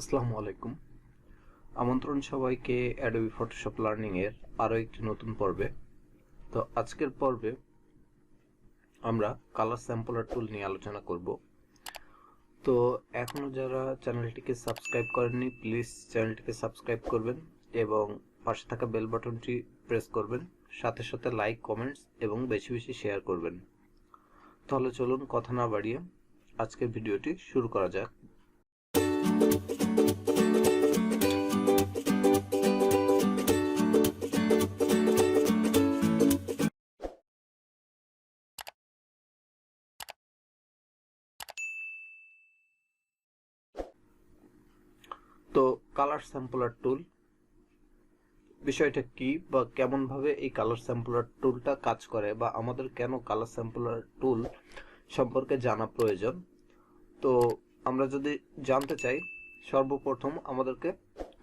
আসসালামু আলাইকুম। আমন্ত্রণ সবাইকে অ্যাডোবি ফটোশপ লার্নিং এর আরো একটি নতুন পর্বে। তো আজকের পর্বে আমরা কালার স্যাম্পলার টুল নিয়ে আলোচনা করব। তো এখনো যারা চ্যানেলটিকে সাবস্ক্রাইব করেননি প্লিজ চ্যানেলটিকে সাবস্ক্রাইব করবেন এবং পাশে থাকা বেল বাটনটি প্রেস করবেন, সাথে সাথে লাইক, কমেন্টস এবং বেশি বেশি শেয়ার করবেন। তাহলে চলুন কথা না বাড়িয়ে আজকের ভিডিওটি শুরু করা যাক। তো কালার স্যাম্পলার টুল বিষয়টা কি বা কেমন ভাবে এই কালার স্যাম্পলার টুলটা কাজ করে বা আমাদের কেন কালার স্যাম্পলার টুল সম্পর্কে জানা প্রয়োজন। তো আমরা যদি জানতে চাই সর্বপ্রথম আমাদেরকে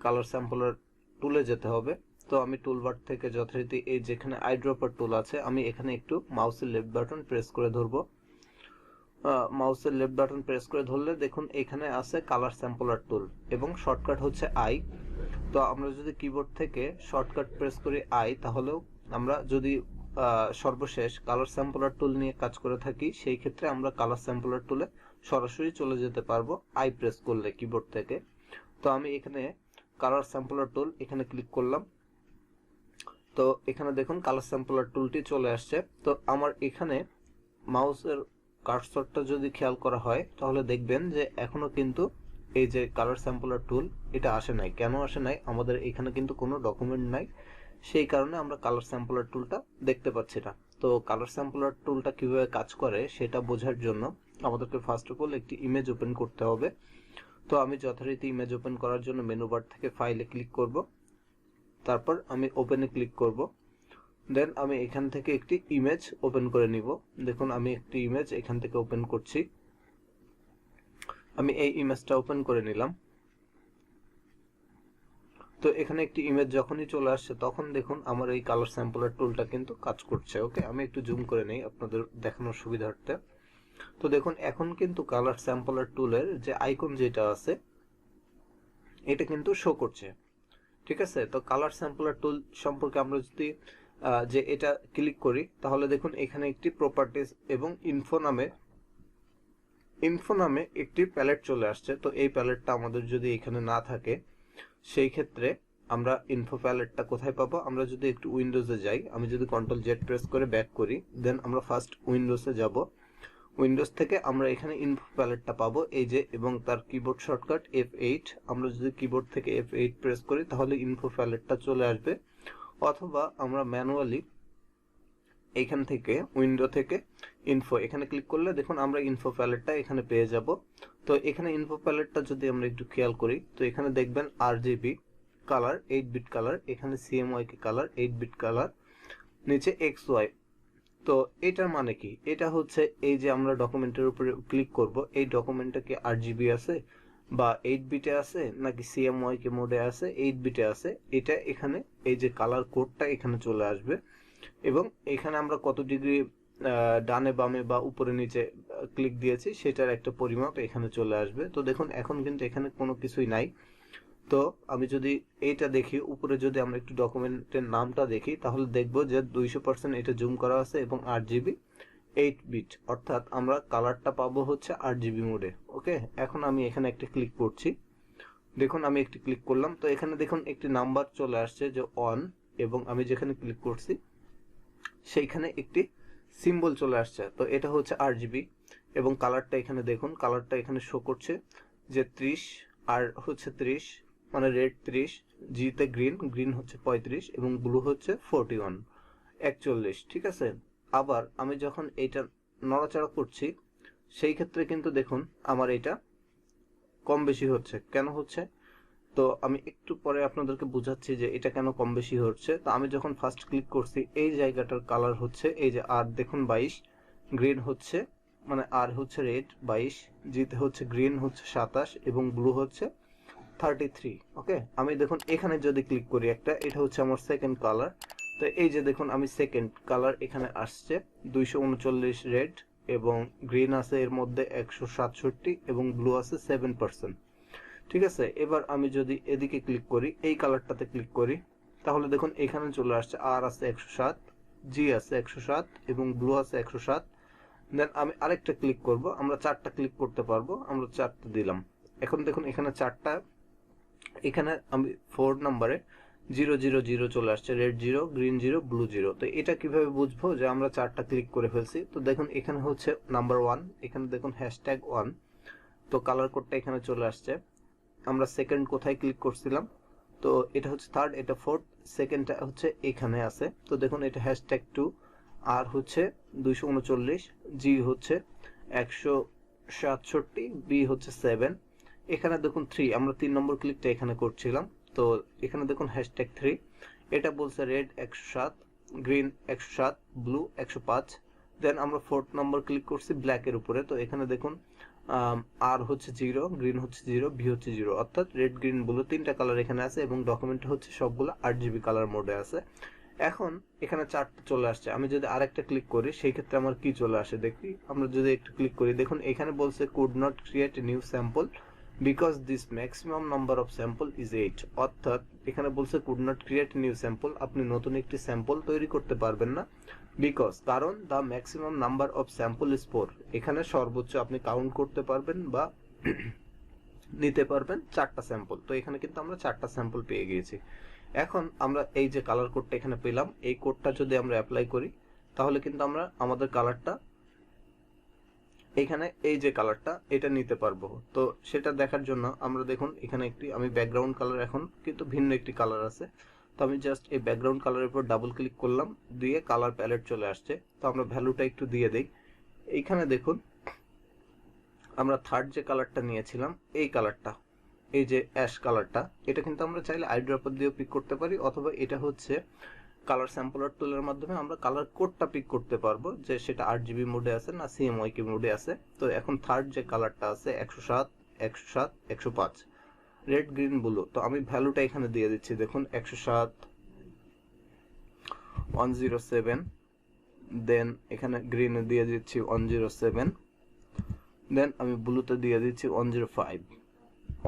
কালার স্যাম্পলার টুলে যেতে হবে। তো আমি টুলবার থেকে যথারীতি এই যেখানে আইড্রপার টুল আছে আমি এখানে একটু মাউসের লেফট বাটন প্রেস করে ধরবো। মাউসের লেফট বাটন প্রেস করে ধরলে দেখুন এখানে আছে কালার স্যাম্পলার টুল এবং শর্টকাট হচ্ছে আই। তো আমরা যদি কিবোর্ড থেকে শর্টকাট প্রেস করি আই, তাহলেও আমরা যদি সর্বশেষ কালার স্যাম্পলার টুল নিয়ে কাজ করে থাকি সেই ক্ষেত্রে আমরা কালার স্যাম্পলার টুলে সরাসরি চলে যেতে পারবো আই প্রেস করলে কিবোর্ড থেকে। তো আমি এখানে কালার স্যাম্পলার টুল এখানে ক্লিক করলাম। তো এখানে দেখুন কালার স্যাম্পলার টুলটি চলে আসছে। তো আমার এখানে মাউসের কার্সরটা যদি খেয়াল করা হয় তাহলে দেখবেন যে এখনো কিন্তু এই যে কালার স্যাম্পলার টুল এটা আসে নাই। কেন আসে নাই? আমাদের এখানে কিন্তু কোনো ডকুমেন্ট নাই, সেই কারণে আমরা কালার স্যাম্পলার টুলটা দেখতে পাচ্ছি না। তো কালার স্যাম্পলার টুলটা কিভাবে কাজ করে সেটা বোঝার জন্য আমাদেরকে ফার্স্ট অফ অল একটি ইমেজ ওপেন করতে হবে। তো আমি যথারীতি ইমেজ ওপেন করার জন্য মেনু বার থেকে ফাইলে ক্লিক করব, তারপর আমি ওপেনে ক্লিক করব। দেন আমি এখান থেকে একটি ইমেজ ওপেন করে নিব। দেখুন আমি একটি ইমেজ এখান থেকে ওপেন করছি। আমি এই ইমেজটা ওপেন করে নিলাম। তো এখানে একটি ইমেজ যখনই চলে আসছে তখন দেখুন আমার এই কালার স্যাম্পলার টুলটা কিন্তু কাজ করছে। ওকে, আমি একটু জুম করে নেই আপনাদের দেখানোর সুবিধার্থে। তো দেখুন এখন কিন্তু কালার স্যাম্পলার টুলের যে আইকন যেটা আছে এটা কিন্তু শো করছে। ঠিক আছে, তো কালার স্যাম্পলার টুল সম্পর্কে আমরা যদি যে এটা ক্লিক করি তাহলে দেখুন এখানে একটি প্রপার্টিজ এবং ইনফো নামে একটি প্যালেট চলে আসছে। তো এই প্যালেটটা আমাদের যদি এখানে না থাকে সেই ক্ষেত্রে আমরা ইনফো প্যালেটটা কোথায় পাবো? আমরা যদি একটু উইন্ডোজে যাই, আমি যদি কন্ট্রোল জেড প্রেস করে ব্যাক করি, দেন আমরা ফার্স্ট উইন্ডোজে যাব। উইন্ডোজ থেকে আমরা এখানে ইনফো প্যালেটটা পাবো এই যে, এবং তার কিবোর্ড শর্টকাট F8। আমরা যদি কিবোর্ড থেকে F8 প্রেস করি তাহলে ইনফো প্যালেটটা চলে আসবে, অথবা আমরা ম্যানুয়ালি এইখান থেকে উইন্ডো থেকে ইনফো এখানে ক্লিক করলে দেখুন আমরা ইনফো প্যালেটটা এখানে পেয়ে যাব। তো এখানে ইনফো প্যালেটটা যদি আমরা একটু খেয়াল করি তো এখানে দেখবেন RGB কালার 8 বিট কালার, এখানে CMYK কালার 8 বিট কালার, নিচে XY। তো এটার মানে কি? এটা হচ্ছে এই যে আমরা ডকুমেন্টের উপরে ক্লিক করব, এই ডকুমেন্টটা কি RGB আছে বা 8 বিটে আছে নাকি CMYK মোডে আছে 8 বিটে আছে, এটা এখানে এই যে কালার কোডটা এখানে চলে আসবে এবং এখানে আমরা কত ডিগ্রি ডানে বামে বা উপরে নিচে ক্লিক দিয়েছি সেটার একটা পরিমাপ এখানে চলে আসবে। তো দেখুন এখন কিন্তু এখানে কোনো কিছুই নাই। তো আমি যদি এইটা দেখি উপরে, যদি আমরা একটু ডকুমেন্টের নামটা দেখি তাহলে দেখবো যে 200% এটা জুম করা আছে এবং RGB 8 বিট, অর্থাৎ আমরা কালারটা পাবো হচ্ছে RGB মোডে। ওকে, এখন আমি এখানে একটা ক্লিক করছি। দেখুন আমি একটি ক্লিক করলাম, তো এখানে দেখুন একটি নাম্বার চলে আসছে যে অন, এবং আমি যেখানে ক্লিক করছি সেইখানে একটি সিম্বল চলে আসছে। তো এটা হচ্ছে RGB এবং কালারটা এখানে দেখুন, কালারটা এখানে শো করছে যে 30 আর হচ্ছে 30, মানে রেড 30, জিতে গ্রিন হচ্ছে 35 এবং ব্লু হচ্ছে 41। ঠিক আছে, আবার আমি যখন এইটা নড়াচড়া করছি সেই ক্ষেত্রে কিন্তু দেখুন আমার এটা কম বেশি হচ্ছে। কেন হচ্ছে? তো আমি একটু পরে আপনাদেরকে বুঝাচ্ছি যে এটা কেন কম বেশি হচ্ছে। তো আমি যখন ফার্স্ট ক্লিক করছি এই জায়গাটার কালার হচ্ছে এই যে আর দেখুন 22, গ্রিন হচ্ছে মানে আর হচ্ছে রেড 22, জিতে হচ্ছে গ্রিন হচ্ছে 27 এবং ব্লু হচ্ছে 33। ওকে, আমি দেখুন এখানে যদি ক্লিক করি একটা, এটা হচ্ছে আমার সেকেন্ড কালার। তো এই যে দেখুন আমি সেকেন্ড কালার এখানে আসছে 239 রেড এবং গ্রিন আছে এর মধ্যে 167 এবং ব্লু আছে 7%। ঠিক আছে, এবার আমি যদি এদিকে ক্লিক করি, এই কালারটাতে ক্লিক করি, তাহলে দেখুন এখানে চলে আসছে আর আছে 107, জি আছে 107 এবং ব্লু আছে 107। দেন আমি আরেকটা ক্লিক করব, আমরা 4টা ক্লিক করতে পারবো, আমরা 4টা দিলাম। এখন দেখুন এখানে 4টা, এখানে আমি 4 নম্বরে 000 চলে আসছে, রেড 0, গ্রিন 0, ব্লু 0। তো এটা কিভাবে বুঝবো যে আমরা 4টা ক্লিক করে ফেলছি? তো দেখুন এখানে হচ্ছে নাম্বার 1, এখানে দেখুন #1, তো কালার কোডটা এখানে চলে আসছে। আমরা সেকেন্ড কোথায় ক্লিক করছিলাম? তো এটা হচ্ছে থার্ড, এটা ফোর্থ, সেকেন্ডটা হচ্ছে এখানে আছে। তো দেখুন এটা #2, আর হচ্ছে 239, জি হচ্ছে 167, বি হচ্ছে 7, এখানে দেখুন 3, আমরা 3 নম্বর ক্লিকটা এখানে করছিলাম। তো এখানে দেখুন #3, এটা বলছে রেড 107, গ্রিন 107, ব্লু 105। দেন আমরা 4th নম্বর ক্লিক করছি ব্ল্যাকের উপরে। তো এখানে দেখুন আর হচ্ছে 0, গ্রিন হচ্ছে 0, বি হচ্ছে 0, অর্থাৎ রেড, গ্রিন, ব্লু 3টা কালার এখানে আছে এবং ডকুমেন্টে হচ্ছে সবগুলো RGB কালার মোডে আছে। এখন এখানে 4টা চলে আসছে, আমি যদি আরেকটা ক্লিক করি সেই ক্ষেত্রে আমার কি চলে আসে দেখি। আমরা যদি একটু ক্লিক করি, দেখুন এখানে বলছে could not create a new sample because this maximum number of sample is 8, অর্থাৎ এখানে বলছে could not create new sample, আপনি নতুন একটি স্যাম্পল তৈরি করতে পারবেন না। বিকজ, কারণ the maximum number of sample is 4, এখানে সর্বোচ্চ আপনি কাউন্ট করতে পারবেন বা নিতে পারবেন 4টা স্যাম্পল। তো এখানে কিন্তু আমরা 4টা স্যাম্পল পেয়ে গিয়েছি। এখন আমরা এই যে কালার কোডটা এখানে পেলাম, এই কোডটা যদি আমরা অ্যাপ্লাই করি তাহলে কিন্তু আমরা আমাদের কালারটা এখানে এই যে কালারটা এটা নিতে পারবো। তো সেটা দেখার জন্য আমরা দেখুন এখানে একটি আমি ব্যাকগ্রাউন্ড কালার, এখন কিন্তু ভিন্ন একটি কালার আছে। তো আমি জাস্ট এই ব্যাকগ্রাউন্ড কালারের উপর ডাবল ক্লিক করলাম, দিয়ে কালার প্যালেট চলে আসছে। তো আমরা ভ্যালুটা একটু দিয়ে দেই। এইখানে দেখুন আমরা থার্ড যে কালারটা নিয়েছিলাম, এই কালারটা, এই যে অ্যাশ কালারটা, এটা কিন্তু আমরা চাইলে আইড্রপার দিয়ে পিক করতে পারি, অথবা এটা হচ্ছে কালার স্যাম্পলার টুলের মাধ্যমে আমরা কালার কোডটা পিক করতে পারবো যে সেটা RGB মোডে আছে না CMYK মোডে আছে। তো এখন থার্ড যে কালারটা আছে 107, 107, 105, রেড, গ্রিন, ব্লু, তো আমি ভ্যালুটা এখানে দিয়ে দিচ্ছি। দেখুন 107, 107, দেন এখানে গ্রিনে দিয়ে দিচ্ছি 107, দেন আমি ব্লুতে দিয়ে দিচ্ছি 105,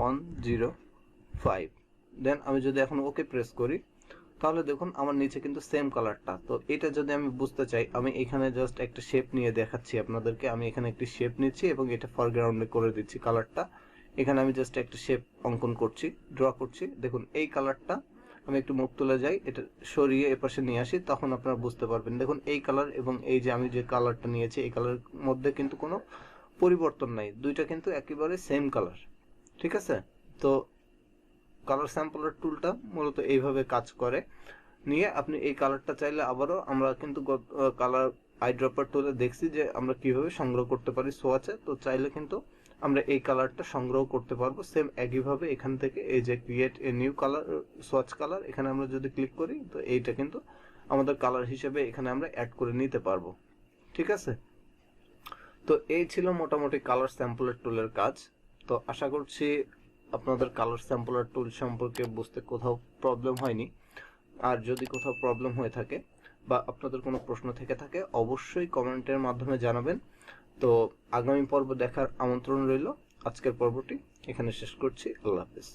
105। দেন আমি যদি এখন ওকে প্রেস করি তাহলে দেখুন আমার নিচে কিন্তু সেম কালারটা। তো এটা যদি আমি বুঝতে চাই, আমি এখানে জাস্ট একটা শেপ নিয়ে দেখাচ্ছি আপনাদেরকে। আমি এখানে একটি শেপ নিচ্ছি এবং এটা ফরগ্রাউন্ডে করে দিচ্ছি কালারটা। এখানে আমি জাস্ট একটা শেপ অঙ্কন করছি, ড্র করছি। দেখুন এই কালারটা আমি একটু মুখ তুলে যাই, এটা সরিয়ে এপাশে নিয়ে আসি, তখন আপনারা বুঝতে পারবেন। দেখুন এই কালার এবং এই যে আমি যে কালারটা নিয়েছি, এই কালারের মধ্যে কিন্তু কোনো পরিবর্তন নাই, দুইটা কিন্তু একেবারে সেম কালার। ঠিক আছে, তো কালার স্যাম্পলার টুলটা মূলত এইভাবে কাজ করে। নিয়ে আপনি এই কালারটা চাইলে আবারও, আমরা কিন্তু কালার আইড্রপার টুলে দেখছি যে আমরা কিভাবে সংগ্রহ করতে পারি সোয়াচে। তো চাইলে কিন্তু আমরা এই কালারটা সংগ্রহ করতে পারবো সেম একইভাবে। এখান থেকে এই যে create a new colour, swatch colour, এখানে আমরা যদি ক্লিক করি তো এইটা কিন্তু আমাদের কালার হিসেবে এখানে আমরা অ্যাড করে নিতে পারবো। ঠিক আছে, তো এই ছিল মোটামুটি কালার স্যাম্পলার টুলের কাজ। তো আশা করছি আপনাদের কালার স্যাম্পলার টুল সম্পর্কে বুঝতে কোথাও প্রবলেম হয়নি। আর যদি কোথাও প্রবলেম হয়ে থাকে বা আপনাদের কোনো প্রশ্ন থেকে থাকে অবশ্যই কমেন্টের মাধ্যমে জানাবেন। তো আগামী পর্ব দেখার আমন্ত্রণ রইল। আজকের পর্বটি এখানে শেষ করছি। আল্লাহ হাফেজ।